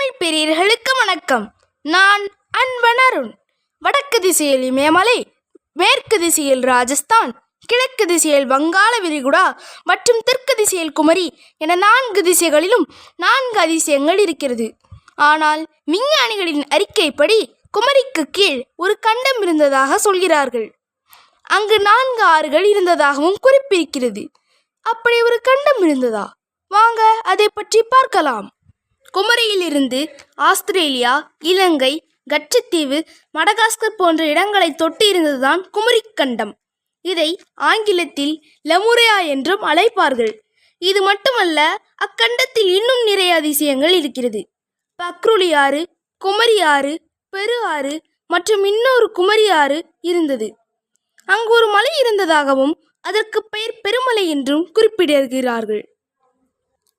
தமிழ் பெரியர்களுக்கு வணக்கம். நான் அன்பன் அருண். வடக்கு திசையில் இமயமலை, மேற்கு திசையில் ராஜஸ்தான், கிழக்கு திசையில் வங்காள விரிகுடா மற்றும் தெற்கு திசையில் குமரி என 4 திசைகளிலும் 4 அதிசயங்கள் இருக்கிறது. ஆனால் விஞ்ஞானிகளின் அறிக்கைப்படி குமரிக்கு கீழ் ஒரு கண்டம் இருந்ததாக சொல்கிறார்கள். அங்கு 4 ஆறுகள் இருந்ததாகவும் குறிப்பிருக்கிறது. அப்படி ஒரு கண்டம் இருந்ததா? வாங்க அதை பற்றி பார்க்கலாம். குமரியிலிருந்து ஆஸ்திரேலியா, இலங்கை, கச்சத்தீவு, மடகாஸ்கர் போன்ற இடங்களை தொட்டு இருந்ததுதான் குமரிக்கண்டம். இதை ஆங்கிலத்தில் லெமுரியா என்றும் அழைப்பார்கள். இது மட்டுமல்ல, அக்கண்டத்தில் இன்னும் நிறைய அதிசயங்கள் இருக்கிறது. பக்ருலி ஆறு, குமரி ஆறு, பெரு ஆறு மற்றும் இன்னொரு குமரி ஆறு இருந்தது. அங்கு ஒரு மலை இருந்ததாகவும் அதற்கு பெயர் பெருமலை என்றும் குறிப்பிடுகிறார்கள்.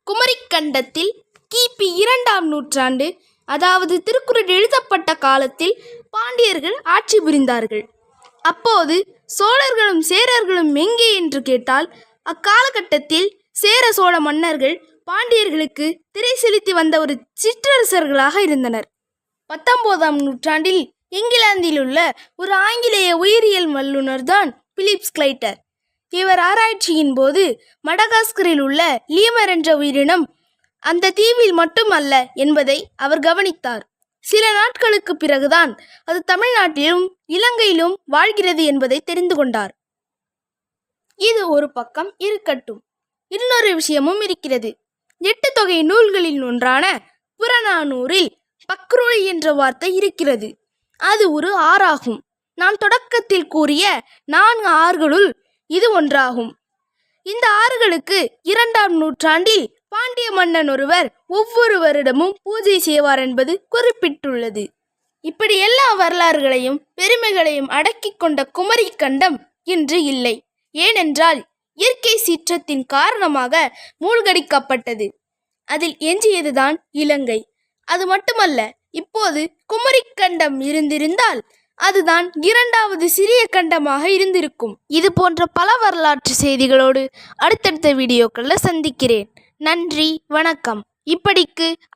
குமரிக்கண்டத்தில் கிபி 2ஆம் நூற்றாண்டு, அதாவது திருக்குறள் எழுதப்பட்ட காலத்தில் பாண்டியர்கள் ஆட்சி புரிந்தார்கள். அப்போது சோழர்களும் சேரர்களும் எங்கே என்று கேட்டால், அக்காலகட்டத்தில் சேர சோழ மன்னர்கள் பாண்டியர்களுக்கு திரை செலுத்தி வந்த ஒரு சிற்றரசர்களாக இருந்தனர். 19ஆம் நூற்றாண்டில் இங்கிலாந்தில் உள்ள ஒரு ஆங்கிலேய உயிரியல் வல்லுநர் தான் பிலிப் ஸ்லைட்டர். இவர் ஆராய்ச்சியின் போது மடகாஸ்கரில் உள்ள லீமர் என்ற உயிரினம் அந்த தீவில் மட்டுமல்ல என்பதை அவர் கவனித்தார். சில நாட்களுக்கு பிறகுதான் அது தமிழ்நாட்டிலும் இலங்கையிலும் வாழ்கிறது என்பதை தெரிந்து கொண்டார். இது ஒரு பக்கம் இருக்கட்டும், இன்னொரு விஷயமும் இருக்கிறது. 8 தொகை நூல்களில் ஒன்றான புறநானூறில் பக்ருலி என்ற வார்த்தை இருக்கிறது. அது ஒரு ஆறாகும். நான் தொடக்கத்தில் கூறிய 4 ஆறுகளுள் இது ஒன்றாகும். இந்த ஆறுகளுக்கு 2ஆம் நூற்றாண்டில் பாண்டிய மன்னன் ஒருவர் ஒவ்வொரு வருடமும் பூஜை செய்வார் என்பது குறிப்பிட்டுள்ளது. இப்படி எல்லா வரலாறுகளையும் பெருமைகளையும் அடக்கி கொண்ட குமரி கண்டம் இன்று இல்லை. ஏனென்றால் இயற்கை சீற்றத்தின் காரணமாக மூழ்கடிக்கப்பட்டது. அதில் எஞ்சியதுதான் இலங்கை. அது மட்டுமல்ல, இப்போது குமரி கண்டம் இருந்திருந்தால் அதுதான் 2வது சிறிய கண்டமாக இருந்திருக்கும். இது போன்ற பல வரலாற்று செய்திகளோடு அடுத்தடுத்த வீடியோக்களில் சந்திக்கிறேன். நன்றி, வணக்கம். இப்படிக்கு